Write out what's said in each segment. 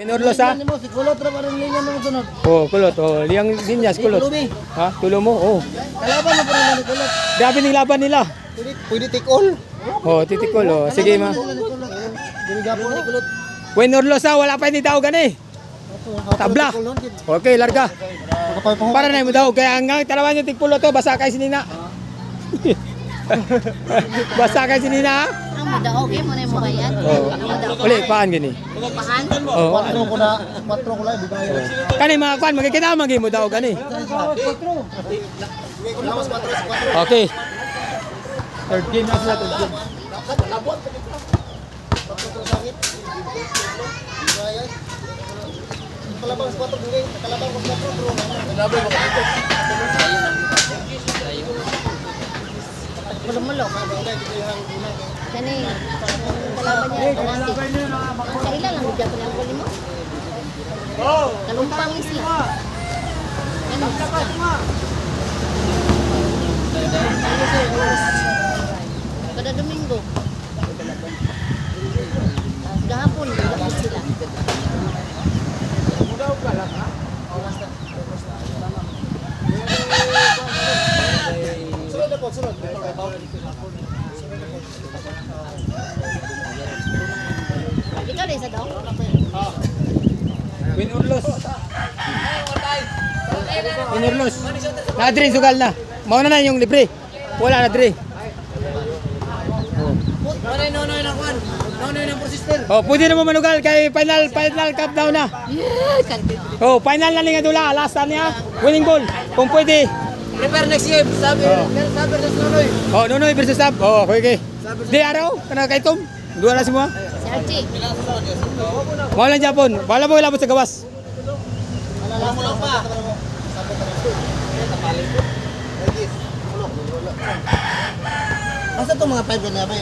Winurlos ha? Si kulot ra pa rin linya nung sunod. Oh, kulot. Oh, liyang linyas, kulot. Tulubi. Ha? Tulo mo? Oh. Kalaban na pa rin ni kulot. Grabe ng laban nila. Pwede tikol. Oh, titikol. Oh. Sige ma. Ginigapo ni kulot. Winurlos ha? Wala pa hindi daw gani. Tabla. Okay, larga. Para na mo daw. Kaya hanggang talawan yung tigpulo to. Basa kay sinina. Basa kay sinina ha? Ang madaog eh, muna yung mga yan. Oh. Uli, paan gini? Pahan? Oh. 4 ko lang bigay. Kani mga kwan, magkikita magi mo daw gani. Okay. Third game na sila, third game. Kalabang sa 4 bigay. Kalabang sa 4. Mulong-mulong. Kani, kalaban niya. Ang kaila lang, bigyan ko niyang kulim mo. Kalumpang sila. Ano? Kada Domingo. Gahapon, lapit sila. Sunod na po, sunod. Ikaw rin sa daw? Winurlos. Winurlos. Nadri, sugal na. Mauna na yung libre. Wala na dre. Nonoy na kwan. Nonoy na persistent. Oh, pwede na mo manugal kay final countdown na. Yes! Kanto. Oh, final na nga dula. Last na niya. Winning ball. Kung pwede. Prepare next game. Sabi versus Nonoy. Oh, Nunoy versus Sab. Oh, okay. Di araw. Kana kay Tom. Dua na semua. Si Archie. Mau lang Japon. Bala mo ilabot sa gawas. Alam mo lang pa. Asa to mga 5 na ba?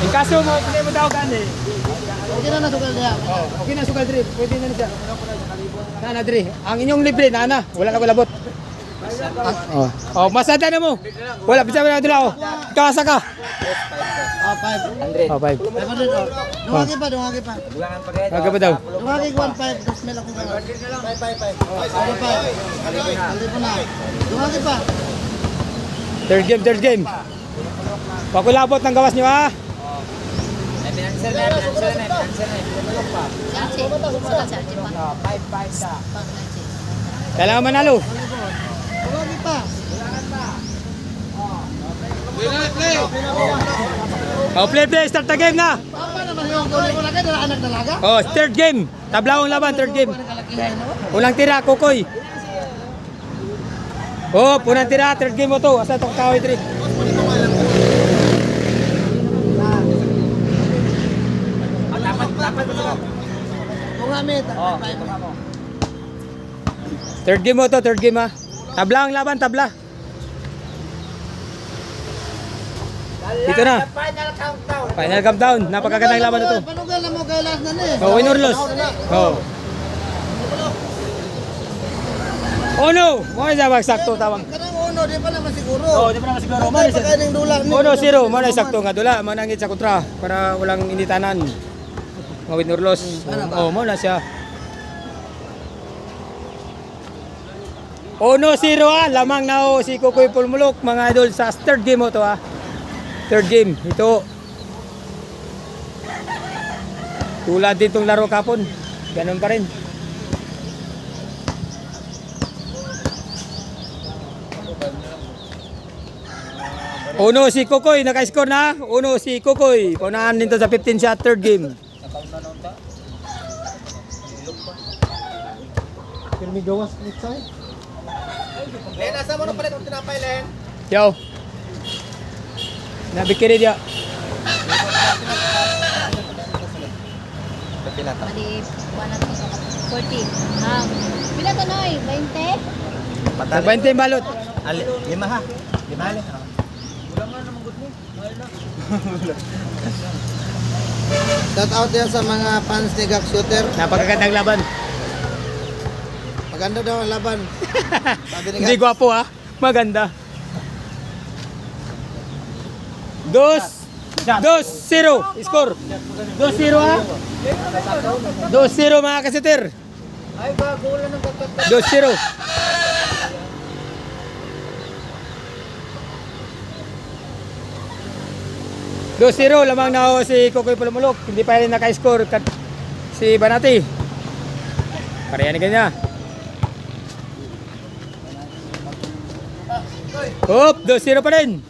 In kaso mo pwede mo daw gani. Hindi na nasugal niya. Oh, okay na sugal dre. Pwede na siya. Na dre. Ang inyong libre na. Wala na ko labot. Oh. Oh, masada na mo. Wala bisa na dula oh. Ikaw asa ka? 5. Oh, 5. Dumagi pa. Aga ba daw? Dumagi 1-5. Das mela ko ka. 5. Hindi po na. Dumagi pa. Third game. Pakulabot ng gawas niyo ha. Si Archie. Suka si Archie pa. Kailangan manalo. Dumagi pa. Oh, play. Start the game na. Papa naman yung gawin mo na kayo. Anak dalaga. Oh, third game. Tablawang laban, third game. Ulang tira, Kukoy. Oh, punang tira, third game mo to. Asa itong kahoy, Tri? Tungamit. Third game mo to, third game ha. Tabla ang laban, tabla. Dito na. Final countdown. Napakagandang laban na to. Panugal na mo kay last na ni. Oh, win or lose. Oh. Oh no! Mo na ba sakto tawang. Kanang uno, di pa naman siguro. Oh, di pa naman siguro. Mo na Pagkaning dula ni. 1-0, mo na sakto nga dula, manangit sa kontra para walang initanan. Mo win or lose. Oh, mo na siya. 1-0 ha, lamang na ho si Kukoy Pulmulok mga idol sa third game mo to ha. Third game, ito. Tulad din tong laro kapon. Ganun pa rin. Uno si Kukoy, naka-score na. Uno si Kukoy. Paunahan dito sa 15 shot, third game. Kirmi gawas next time. Len, asa mo na palit ang tinapay, Len? Yo. Nabikiri dia. Mali, 40. Pila to noy? 20? 20 balot. 5 ha. 5 hali. Shout out yan sa mga fans ni Gak Shooter. Napakagandang laban. Maganda daw ang laban. Sabi ni Hindi Gak. gwapo ha. Maganda. 2, 2-0. Score. 2-0 ha. 2-0 mga kasuter. Ay, bago lang ng gagawin. 2-0. Lamang na ako si Kokoy Pulumulok. Hindi pa rin naka-score si Banati. Parehan ni kanya. Hop, 2-0 pa rin.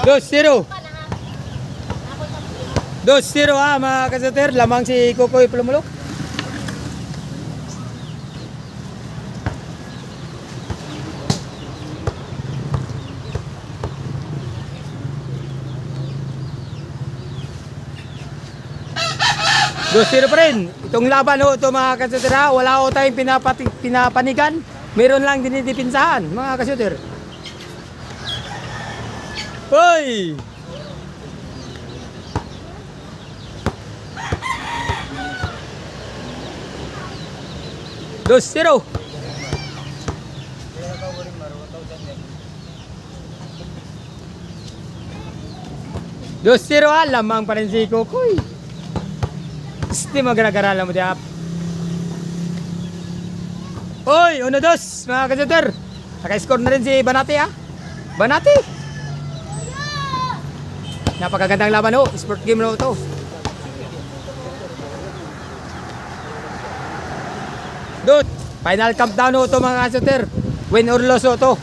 Dos zero. 2-0 ha mga kasuter. Lamang si Kokoy Pulumulok. Dos-zero pa rin. Itong laban ho, ito mga kasuter ha. Wala ho tayong pinapanigan. Meron lang dinidipinsahan mga kasuter. Hoy! Dos zero. Dos zero ha, lamang pa rin si Kokoy. Hindi magra-garala mo diap. Hoy, 1-2 mga kasuter. Naka-score na rin si Banati ha. Banati. Napakagandang laban ho. Sport game ho ito. Dude, final countdown ho ito mga kasuter. Win or loss ho ito.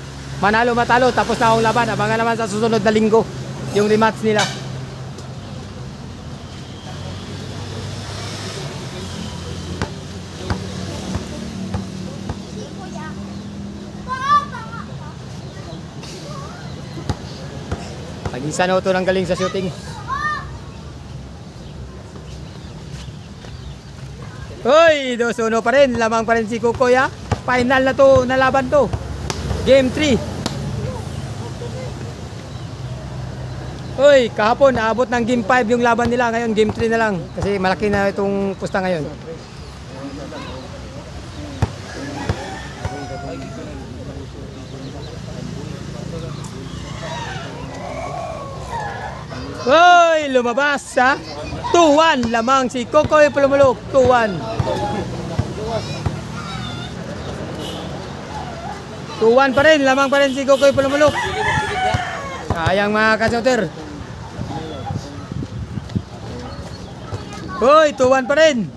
Manalo matalo tapos na akong laban. Abangan naman sa susunod na linggo yung rematch nila. Pag-isa na ito ng galing sa shooting. Hoy, 2-1 pa rin. Lamang pa rin si Kokoy ha. Final na to, na laban to. Game 3. Hoy, kahapon naabot ng game 5 yung laban nila. Ngayon game 3 na lang. Kasi malaki na itong pusta ngayon. Hoy, lumabas ha. 2-1 lamang si Kokoy Pulumulok. 2-1. 2-1 pa rin. Lamang pa rin si Kokoy Pulumulok. Sayang mga kasuter. Hoy, 2-1 pa rin.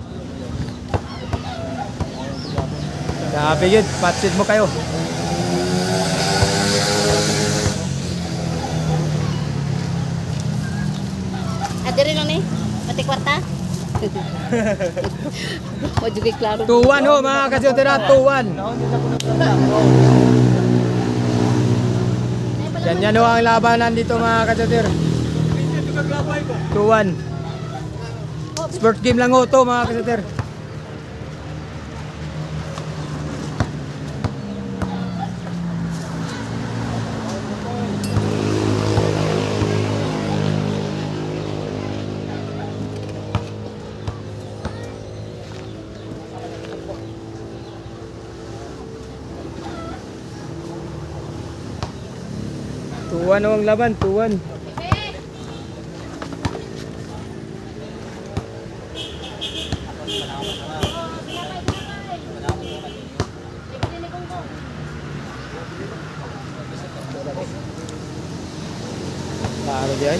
Sabi yun, patsid mo kayo. Adiri lang ni. Pati kwarta. Mo juga klaro. 2-1 ho mga kasuter. 2-1. Yan ho ang labanan dito mga kasuter. 2-1. Sport game lang ho to mga kasuter. Tuwan ho ang laban, tuwan. Klaro di ay.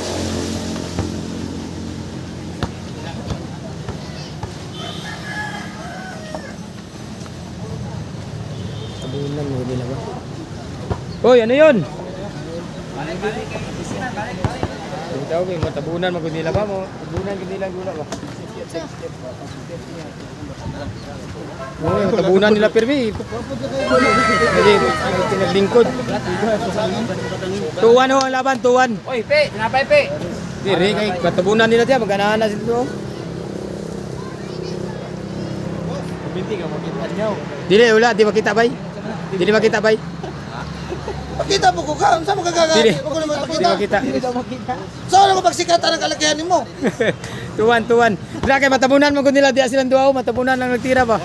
Tabunan mo nila ba? Hoy, ano yun? Daw kay matabunan magud nila ba mo? Tabunan gid nila gula ba? Oh, matabunan nila permi. Kasi pinaglingkod. 2-1 ho ang laban, 2-1. Oy, pe, tinapay pe. Dire kay matabunan nila diya maganahan na sila. Binti ka mo kita nyaw. Dili wala, di makita bay. Dili makita bay. Makita mo ko ka, unsa mo kagagani? Dili. Ako naman Di makita. makita. Saan ako pagsikatan ang kalakihan nimo? 2-1. Dila kay matabunan mo kun nila di silang duwa, matabunan lang nagtira ba.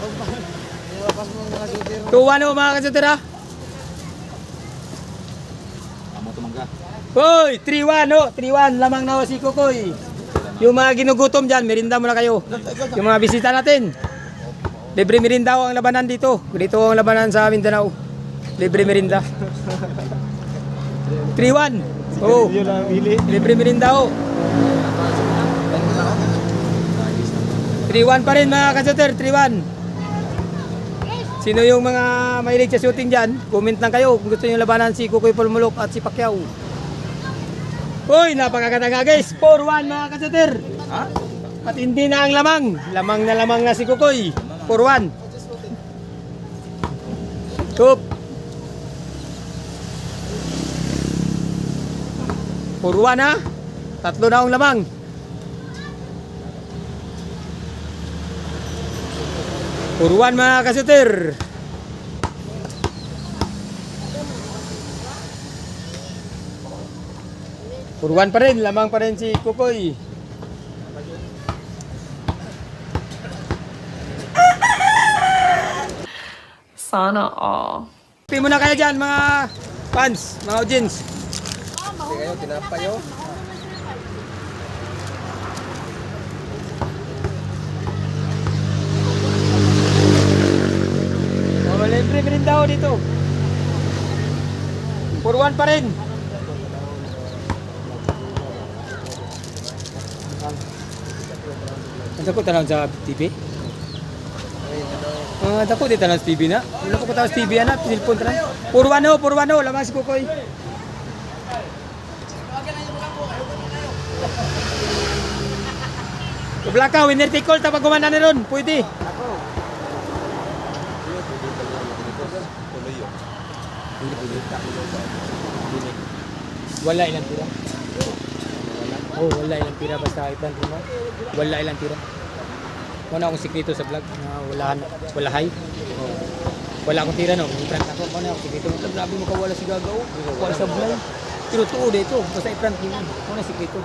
2-1 mga kasuter ha. Hoy, 3-1 3-1 lamang na si Kukoy. Yung mga ginugutom dyan, merinda muna kayo. Yung mga bisita natin. Libre merinda ang labanan dito. Dito ang labanan sa Mindanao. Libre merinda. 3-1. Oh. Libre merinda 3-1 pa rin mga kasuter, 3-1. Sino yung mga mahilig sa shooting dyan? Comment lang kayo kung gusto nyo labanan si Kukoy Pulmulok at si Pacquiao. Uy, napakaganda nga guys. 4-1 mga kasuter. Matindi na ang lamang. Lamang na si Kukoy. 4-1. Top. 4-1 ha. Tatlo na ang lamang. Puruan mga kasuter. Puruan pa rin, lamang pa rin si Kukoy. Sana all. Happy muna kayo dyan mga fans, mga audience. Oh, libre rin daw dito. Puruan pa rin. Ang dako tanong sa TV? Ang dako di tanong sa TV na? Wala ko tanong sa TV na, cellphone tanong. Puruan lamang si Kukoy. Blackout, winner take all, tapag gumana na ron, pwede. Wala ilang tira. Oh, wala ilang tira basta ipan mo. Wala ilang tira. Wala akong sikreto sa vlog na wala high. Oh. Wala akong tira no. I-prank ako. Wala akong sikreto. Grabe mo ka wala si gagaw. Wala sa vlog. Pero tuod ito. Basta i-prank mo. Wala sikreto.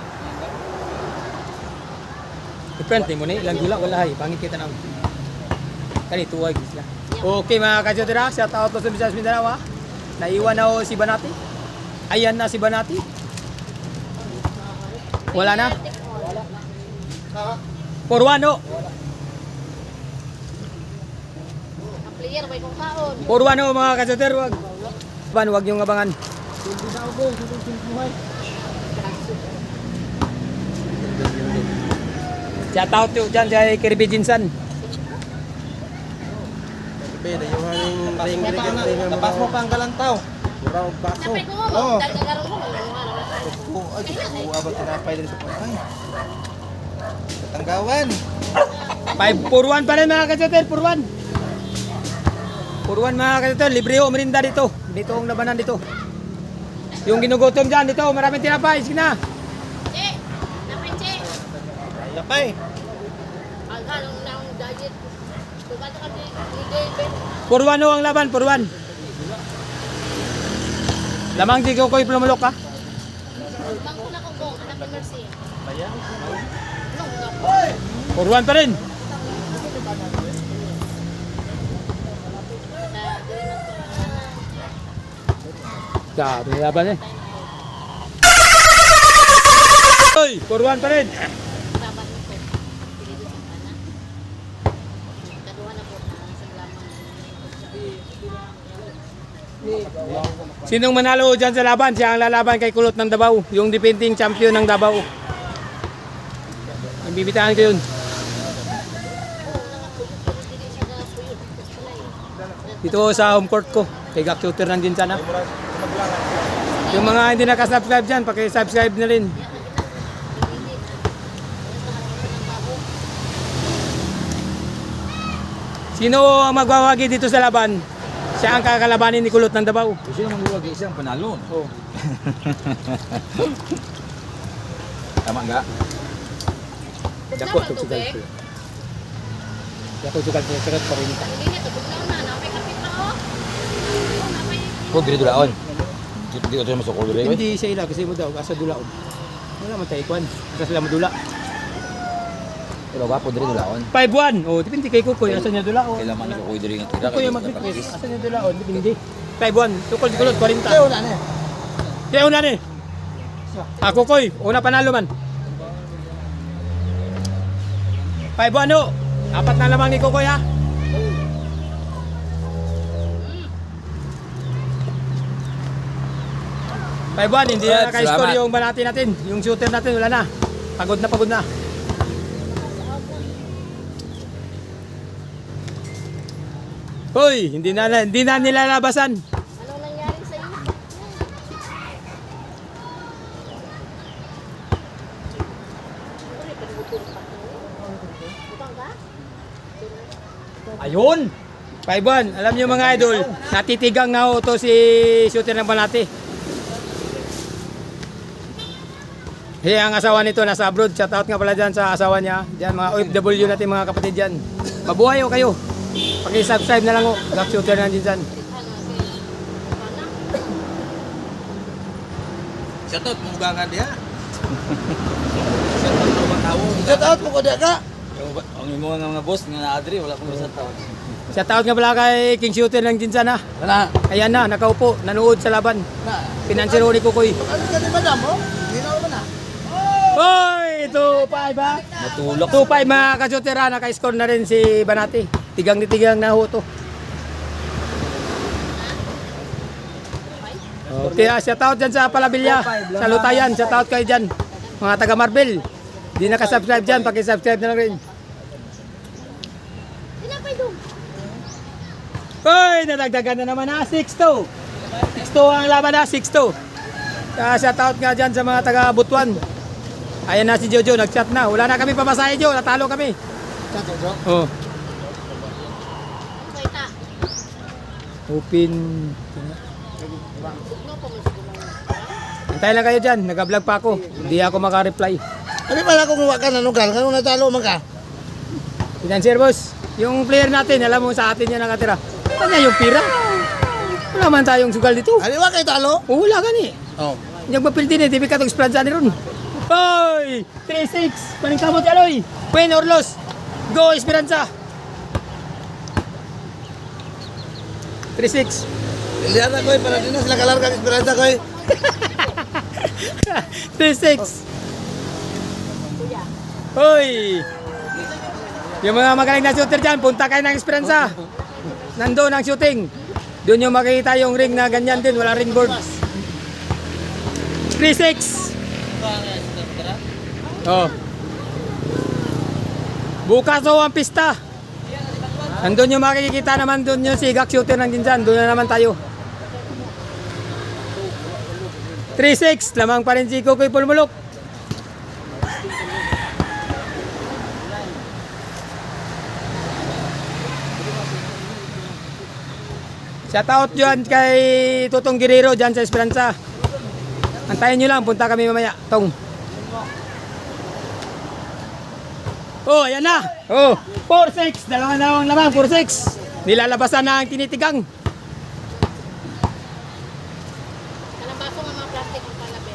I-prank mo na ilang gula wala high. Pangit kita na. Kani tuwag sila. Okay mga kasyotera, shout out to sa Visayas Mindanao ha. Naiwan na si Banati. Ayan na si Banati. Wala na. 4-1 Ang player may kung kaon. 4-1 mga kasoter, wag yung abangan. Shout out to dyan sa Kirby Jinsan. Tapas mo pa ang galantaw. Murang baso. Napay ko mo, dagdagarong mo. Abot tinapay dito po. Ay. Tanggawan. 4-1 pa rin mga kasoter, 4-1. 4-1 mga kasoter, libre ho, merinda dito. Dito ang labanan dito. Yung ginugutom dyan dito, maraming tinapay, sige na. Che, napay che. Napay. Aghalong na ang diet. Tumato kami, ligay. 4-1 ho ang laban, 4-1. Lamang di Kukoy Pulmulok ha. Bangko na kong gong, anak ni Mercy. 4-1 pa rin. Sabi ng laban eh. Hoy, 4-1 pa rin. Laban mo po. Pili doon sa kana. Kaduha na po sa lamang. Sinong manalo dyan sa laban? Siya ang lalaban kay Kulot ng Davao. Yung defending champion ng Davao. Ibibitahan ko yun. Dito sa home court ko. Kay Gak Shooter nandun sana. Yung mga hindi nakasubscribe dyan, paki-subscribe na rin. Sino ang magwawagi dito sa laban? Siya ang kakalabanin ni Kulot ng Davao. Sino mang luwag isang panalon? Oh. Tama nga? Dako to sugal ko. Dako sugal ko sa parin. Hindi to bugnaw na, napay kapit pa oh. Napay. Kung dito dulaon. Dito tayo masuk ulo rin. Hindi siya ila kasi mo daw asa dulaon. Wala man tayo kwan. Asa sila madula. Gwapo diri dulaon. 5-1. Oh, depende kay Kukoy. Asa niya dulaon? Kailangan ni ko diri nga tira. Kukoy ang mag-request. Asa niya dulaon? Depende. 5-1. Tukol kulot 40. Kaya wala na eh. Kaya una ni. Kukoy. Una panalo man. 5-1 no. Apat na lamang ni Kukoy ha. Hindi na naka-score Salamat. yung banati natin. Yung shooter natin, wala na. Pagod na, pagod na. Hoy, hindi na nilalabasan. Anong nangyari sa iyo? Butang ka? Ayun! 5-1. Alam niyo mga idol, natitigang nga ho to si shooter ng banati. Ang asawa nito nasa abroad. Shout out nga pala dyan sa asawa niya. Diyan mga OFW natin mga kapatid dyan. Mabuhay ho kayo. Paki-subscribe na lang ho. Black shooter na din dyan. Shoutout mo gangan dia. Shoutout mo tawo. Shout out mo ko dia ka. Ang imo nga mga boss nga naa diri wala kong shoutout. Shout out nga pala kay King Shooter ng Jinsan ha. Wala. Ayan na, nakaupo. Nanood sa laban. Na. Financier ho ni Kukoy. Ano ka ni madam mo? Hindi na ba na? Hoy! 2-5 ha? Matulok. 2-5 mga ka-shooter ha. Naka-score na rin si Banati. Tigang ni tigang na ho to. Okay, shout out dyan sa Palabilya, sa Lutayan, shout out kayo dyan. Mga taga Marvel, di nakasubscribe dyan, pakisubscribe na lang rin. Tinapay doon. Hoy, nadagdagan na naman ha, 6-2. 6-2 ang laban ha, 6-2. Shout out nga dyan sa mga taga Butuan. Ayan na si Jojo, nag-chat na. Wala na kami pamasahe Jo, natalo kami. Shout out, bro. Oh, Kita. open. Signo po mo siguro. Antay lang kayo dyan, nag-vlog pa ako. Hindi ako maka-reply. Ano pala kung huwag ka nanugal? Kung natalo man ka? Financier boss, yung player natin, alam mo sa atin yan nakatira. Kanya yung pira. Wala man tayong sugal dito. Ano huwag kayo talo? O wala gani. Oh. Yung mapildi ni, di ka itong splansa ni Ron. Hoy! 3-6! Paningkamot ka, Aloy! Win or loss? Go, Esperanza! 3-6. Lihat na ko eh, para din na sila kalargang esperanza ko eh. 3-6. Hoy! Yung mga magaling na shooter dyan, punta kayo ng Esperanza. Nandun ang shooting. Doon yung makikita yung ring na ganyan din, wala ring board. 3-6. Oh. Bukas ho ang pista. Nandun yung makikita naman doon yung sigak shooter ng Jinsan. Doon na naman tayo. 3-6. Lamang pa rin si Kukoy Pulmulok. Shout out dyan kay Tutong Guerrero dyan sa Esperanza. Antayin nyo lang, punta kami mamaya. Tong. Oh, ayan na. Oh, 4-6. Dalawang lamang, 4-6. Nilalabasan na ang tinitigang. Kalabaso nga mga plastic ang palabi.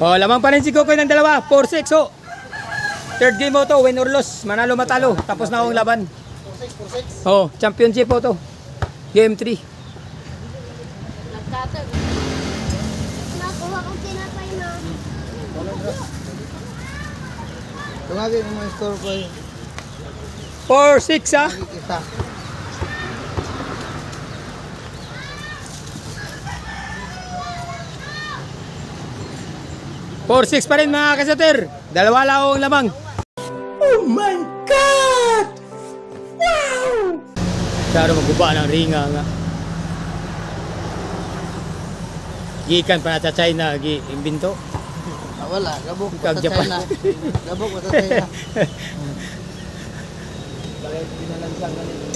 Oh, lamang pa rin si Kukoy ng dalawa. 4-6, oh. Third game mo to, win or loss. Manalo matalo. Tapos na akong laban. 4-6. Oh, championship po to. Game 3. Nagkatag. Nakuha kong tinapay na. Tungagin mo yung score ko eh. 4-6 ha. Kita. Four 6 pa rin mga kasater. Dalawa lang akong lamang. Oh my God! Wow! Klaro maguba ng ringa nga. Gikan pa na sa China, imbinto. Ah, wala, gabok ko Kag sa Japan. China. Gabok ko sa China.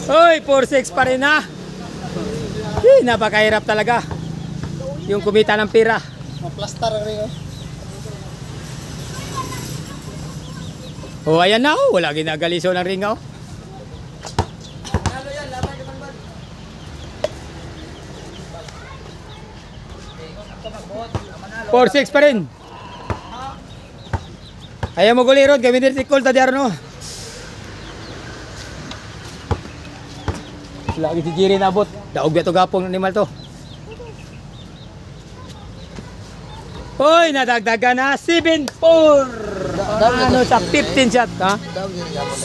Hoy, 4-6 pa rin ha. Napakahirap talaga. Yung kumita ng pera. Maplastar ang rin oh. Oh, ayan na oh. Wala ginagaliso ng ringa oh. Four 6 pa rin. Ayaw mo guli Rod, kami din si Col tadi no. Lagi si Jiri nabot. Daog beto gapong animal to. Hoy, nadagdagan na 7-4. Ano sa 15 shot, ha?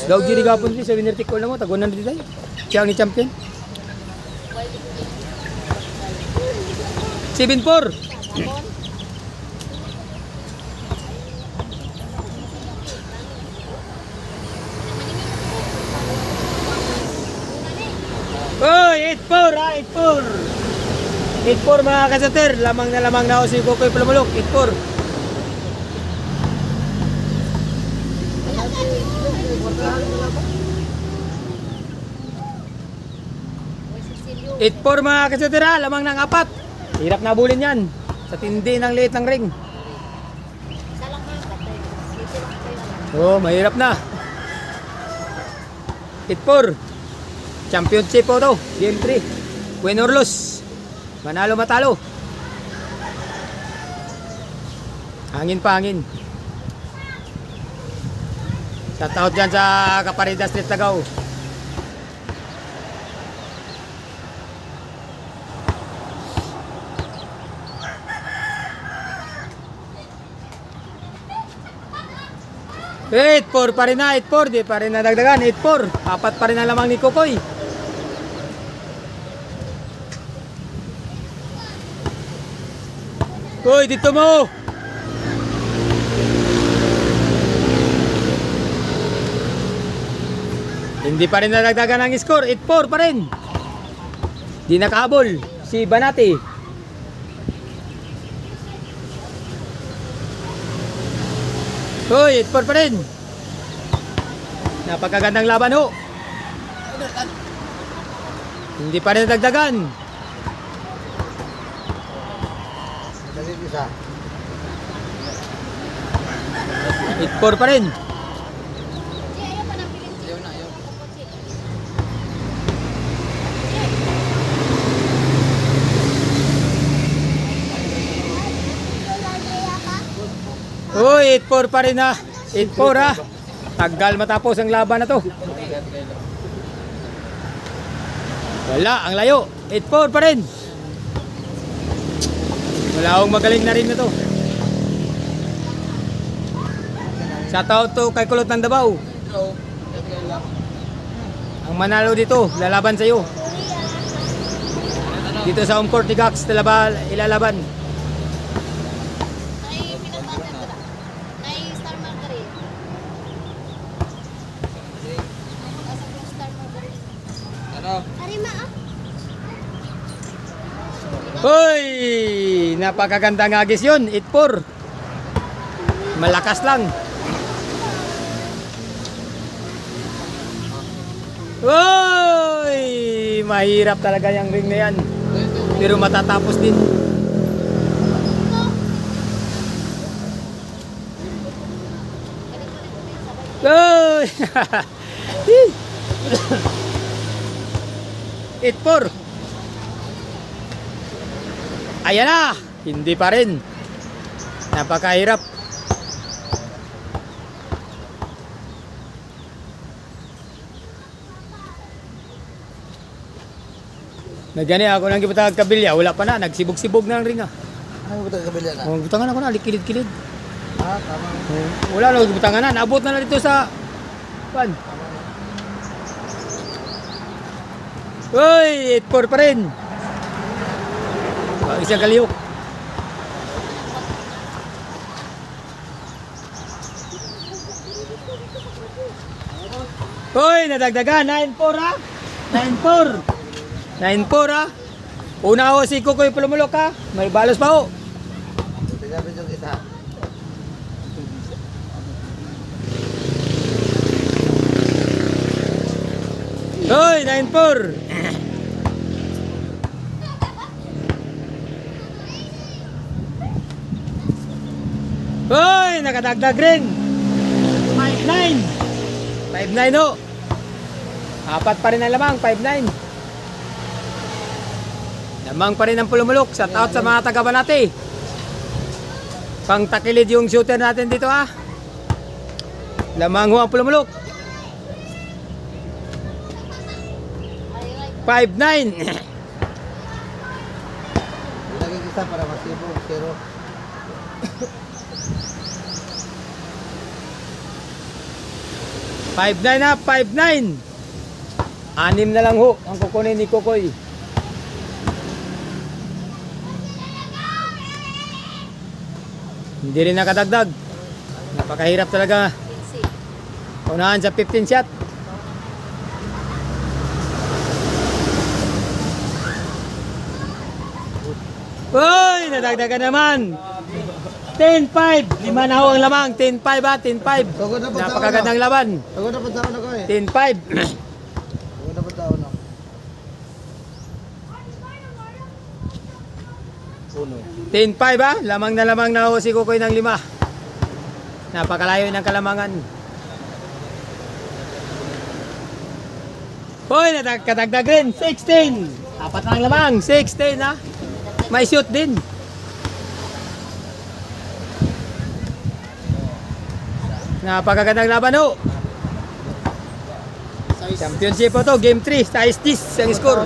Daog Jiri gapon din sa winner Col na mo, tagunan din tayo. Siya ni champion. 7-4. Oy, 8-4 ha, 8-4. 8-4 mga kasater, lamang na ako si Kukoy Pulumulok, 8-4. Itpor mga kasater ha, lamang ng 4. Hirap na bulin yan, sa tindi ng liit ng ring. Oh, mahirap na. 8-4. Championship po to, game 3. Win or lose, manalo matalo. Hangin pa hangin. Shout out dyan sa Kaparida Street Tagaw. Eight, 4 pa rin na, 8-4, di pa rin nadagdagan, 8-4, 4 pa rin na lamang ni Kukoy. Uy, dito mo! Hindi pa rin nadagdagan ang score, 8-4 pa rin. Di nakahabol si Banati. Uy, 8-4 pa rin. Napakagandang laban ho. Hindi pa rin nadagdagan. 8-4 pa rin. Uy, 8-4 pa rin ha. 8-4 ha. Tagal matapos ang laban na to. Wala, ang layo. 8-4 pa rin. Wala akong magaling na rin na to. Shout out to kay Kulot ng Davao. Ang manalo dito, lalaban sa iyo. Dito sa home court ni Gax, ilalaban. Hoy! Napakagandang agis yun. 8-4. Malakas lang. Hoy! Mahirap talaga yung ring na yan. Pero matatapos din. Hoy! 8-4. Ayan na, hindi pa rin. Napakahirap. Nagani ako nang gibutang kabilya, wala pa na, nagsibog-sibog na ang ring ah. Ano ba kabilya na? Oh, butangan ako na, likilid-kilid. Ah, tama. Wala na, butangan na, naabot na dito sa pan. Uy, 8-4 pa rin. Isang kaliyok. Uy, nadagdagan. 9-4 ha. 9-4. 9-4 ha. Una ho si Kukoy Pulumulok ha. May balos pa ho. Tigabi yung isa. Uy, 9-4. Hoy, nakadagdag rin. 5-9. 5-9 ho. 4 pa rin ang lamang, 5-9. Lamang pa rin ang Pulumulok. Shout out sa mga taga Banati. Pang takilid yung shooter natin dito ha. Lamang ho ang pulumulok. 5-9. Lagi kita para masibo, zero. 5-9 na, 5-9. 6 na lang ho ang kukunin ni Kokoy. Hindi rin nakadagdag. Napakahirap talaga. Unahan sa 15 shot. Uy, nadagdagan naman. 10-5. 5 na ho ang lamang. 10-5 ha, 10-5. Tugod na po sa Napakagandang laban. Tugod na po sa ako eh. 10-5. Tugod na po sa ako. 10-5 ha, lamang na ho si Kukoy ng 5. Napakalayo ng kalamangan. Hoy, nakadagdag rin. 16. Apat na ang lamang. 16 ha. May shoot din. Napakagandang laban ho. Championship po to, game 3. Size 10 ang score.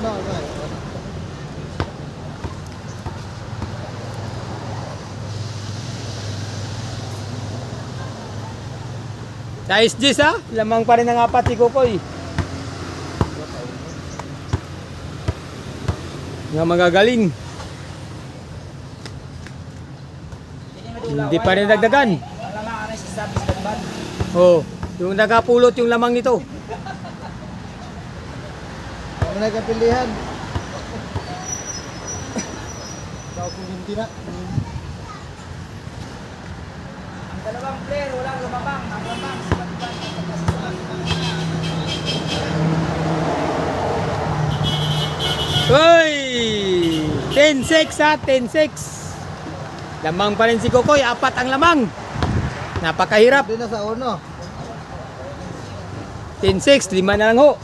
Size 10 ha. Lamang pa rin ang 4 si Kukoy. Nga magagaling. Hindi pa rin dagdagan. Oh, yung nagapulot yung lamang nito. Ang nagkapilihan. Ikaw kung hindi na. Ang dalawang player, walang lumabang. Ang lamang, sibat-sibat. Uy! 10-6 ha, 10-6. Lamang pa rin si Kukoy, 4 ang lamang. Napakahirap. Hindi na sa uno. 10-6, 5 na lang ho.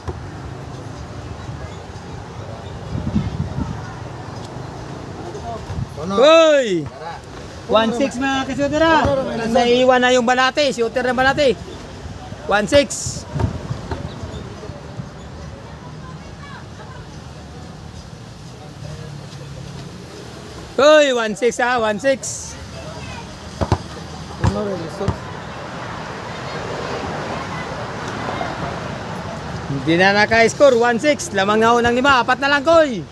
Uno. Uy! 1-6 mga kasuter ha. Naiiwan na yung balate, shooter ng balate. 1-6. Uy, 1-6 ha, 1-6. Uno rin. Hindi na naka-score, 1-6. Lamang na ho ng 5, 4 na lang Koy.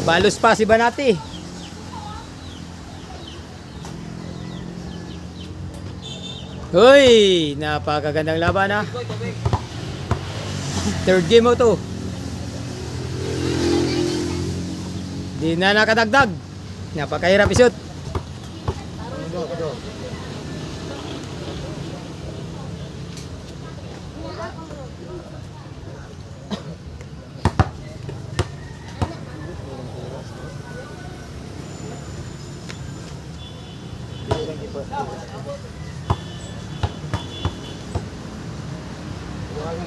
Balos pa si Banati. Uy, napakagandang laban ha. Third game mo to. Di na nakadagdag. Napakahirap isut.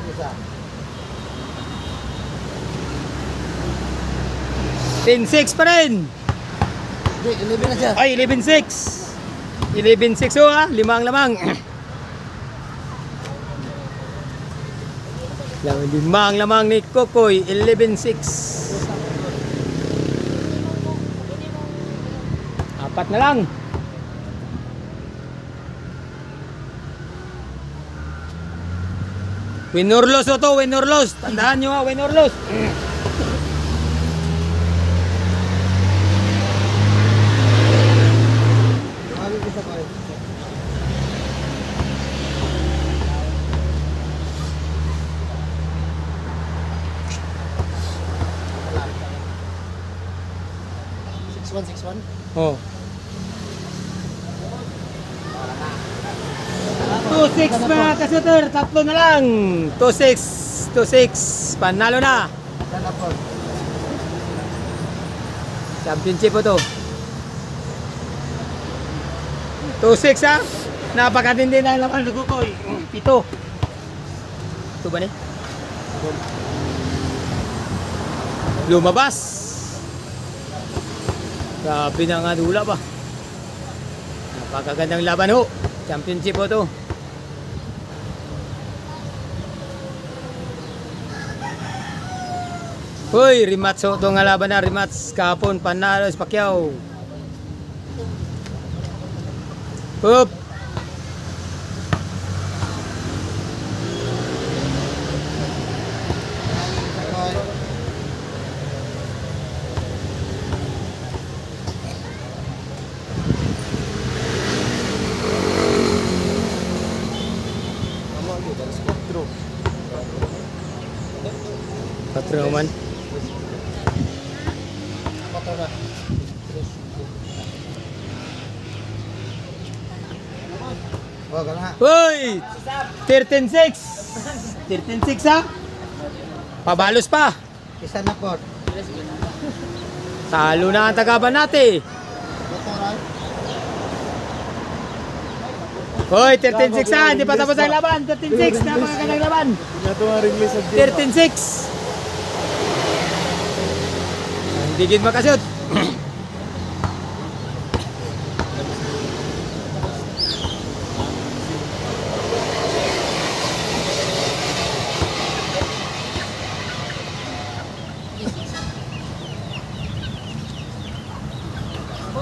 Isa. 10-6 pa rin. Hindi, 11 na siya. Ay, 11-6. 11-6 ho ha, 5 ang lamang. 5 ang lamang ni Kokoy, 11-6. 4 na lang. Win or loss ho to, win or loss. Tandaan nyo ha, win or loss. Tawagin kita pa. Oh. 2-6 mga kasuter, 3 na lang. 2-6, 2-6, panalo na. Sana po. Championship po to. 2-6 ha. Napakatindi na naman ng Kukoy. 7. Ito ba ni? Lumabas. Grabe na nga, dula pa. Napakagandang laban ho. Championship ho to. Hoy, rematch ho to nga laban na. Rematch kahapon, panalo si Pacquiao. Up. Patro naman. Wag na. Hoy! 13-6! 13-6 ha? Pabalos pa. Isa na po. Talo na ang tagaban natin. Hoy, 13-6 ha? Hindi pa tapos ang laban. 13-6 na pagkakandang laban. 13-6. Hindi gid makashoot.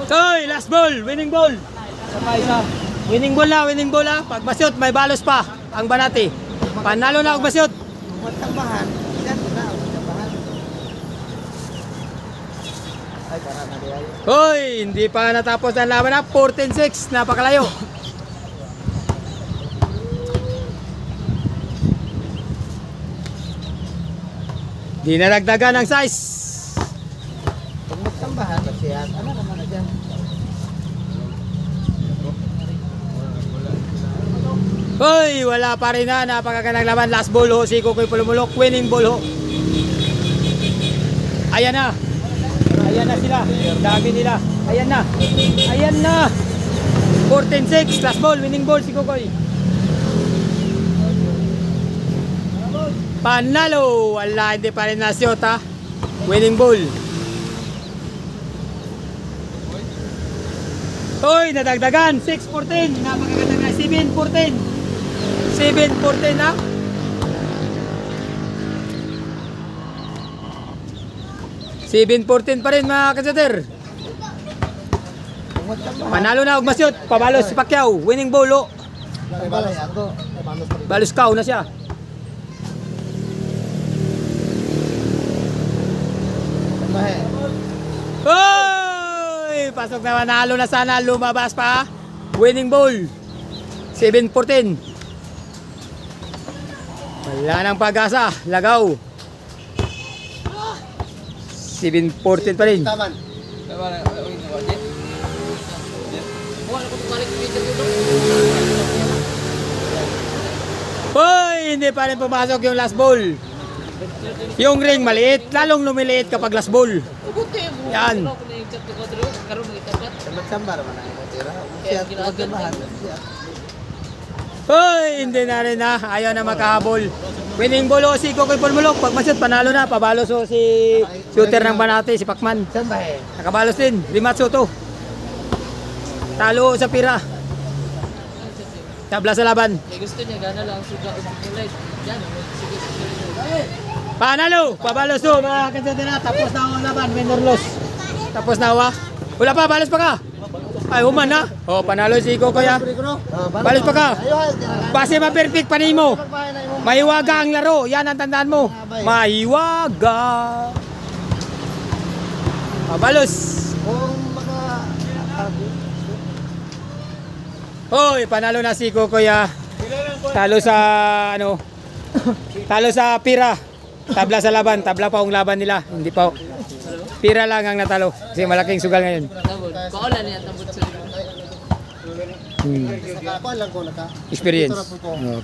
Toy, last ball, winning ball. Isa. Winning ball na. Pag masyot, may balos pa ang Banati. Panalo na ang masyot. Magtambahan. Yan na. Magtambahan. Ay, para na diyan. Hoy, hindi pa natapos ang laban na. 14-6, napakalayo. Di naragdagan ang size. Pag magtambahan, kasi yan. Ano naman na dyan? Hoy, wala pa rin na. Napakagandang laban. Last ball ho, si Kukoy Pulumulok. Winning ball ho. Ayan na. Ayan na sila. Dami nila. Ayan na. Ayan na. 14-6. Last ball. Winning ball si Kukoy. Panalo. Wala, hindi pa rin nasyot ha. Winning ball. Hoy, nadagdagan. 6-14. Napakagandang na. 7-14. 7-14 ha. 7-14 pa rin mga kasater. Kung magtambahan. Panalo na og masyot. Pabalos si Pacquiao. Winning ball ho. Ay, balay ako. Ay, balos pa rin. Balos kao na siya. Tambahan. Hoy! Pasok na, manalo na sana. Lumabas pa. Winning ball. 7-14. Wala nang pag-asa. Lagaw. 7-14 pa rin. Taman. Hoy! Hindi pa rin pumasok yung last ball. Yung ring maliit. Lalong lumiliit kapag last ball. Yan. Magtambar man ang tira. Siya, magtambahan. Hoy! Hindi na rin na. Ayaw na makahabol. Winning ball ho si Kukoy Pulmulok. Pag masyot, panalo na. Pabalos ho si shooter ng Banati, si Pacman. Tambahan. Nakabalos din. Rematch ho to. Talo ho sa pira. Tabla sa laban. Gusto niya, gana lang suga o kulay. Yan, sige. Panalo. Pabalos ho mga kansatera. Tapos na ang laban. Win or loss. Tapos na ho ha. Wala pa. Balos pa ka. Ay, human na. O, panalo si Kukoy ha. Balos pa ka. Base ma-perfect pa mo. Mahiwaga ang laro. Yan ang tandaan mo. Mahiwaga. Pabalos. Kung maka... Hoy, panalo na si Kukoy ha. Talo sa ano? Talo sa pira. Tabla sa laban, tabla pa ang laban nila. Hindi pa. Pira lang ang natalo kasi malaking sugal ngayon. Kaulan niya, tambot sa Nakakuha lang ko naka... Experience.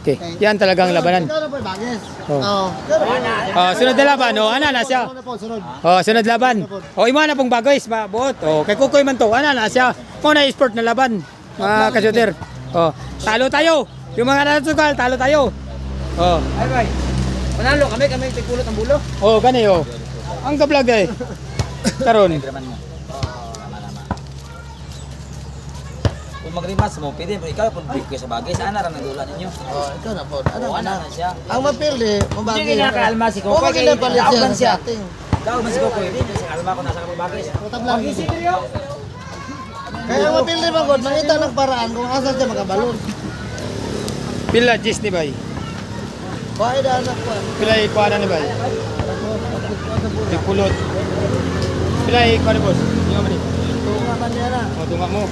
Okay. Yan talagang labanan. Ikaw na po, bagis. Oh. Oo. Sunod na laban. Oh, ana na siya. Sunod. Oh, sunod laban. Oh, imo na pong bagoys, mabuot. Oh, kay Kukoy man to. Ana na siya. Mo na sport na laban. Mga ka-shooter. Oh, talo tayo. Yung mga natusugal, talo tayo. Oh. Ay, bay. Panalo kami tigpulot ang bulo. Oh, gani oh. Ang kablag eh. Karon. Kung mag-rematch mo, pwede mo ikaw kung break ko sa bagay. Saan na rin nagdula ninyo? Oh, ikaw na po. Ano Oo, na? na siya. Ang mapili, mabagi. Hindi nga kalma si Kokoy, Oo, maganda kay- pala siya kauban sa siya. ating. Ikaw man si Kokoy, hindi kasi kalma ko nasa kapag bagay. Tablang. Kaya ang mapili mo, God, mangita ng paraan kung asan siya makabalon. Pila Gis ni bay. Bahay na anak ko. Pila ikuha na ni bay. Dipulot. Pila ikuha ni boss. Yung man ni. Tunga man niya na. O tunga mo.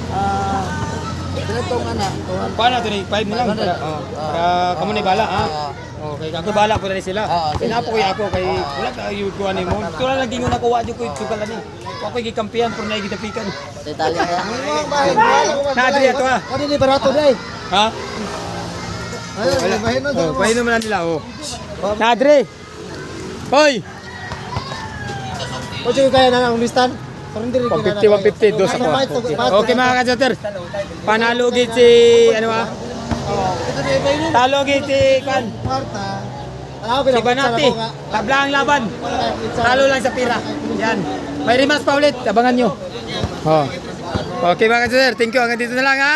Pinatong anak. Paano ito ni 5 na lang para kamo ni bala ha. Okay, ako bala po na rin sila. Pinapo ko ako kay wala ka yung kuha ni mo. Ito lang lagi mo nakuha dyan ko yung sugal ni. Ako yung gikampiyan por na igitapikan. Detalye kaya. Nadri ato ha. Ano ni barato day? Ha? Ayun, bahin na Oh, pahinom na nila oh. Nadri. Hoy. O sige kaya na ang listan. 150, 150, dos ako. Okay mga kadyoter. Panalo gid si ano ha? Talo gid si Kan. Marta. Si Banati. Tabla ang laban. Talo lang sa pira. Yan. May rematch pa ulit. Abangan nyo. Oh. Okay mga kadyoter. Thank you. Hanggang dito na lang ha.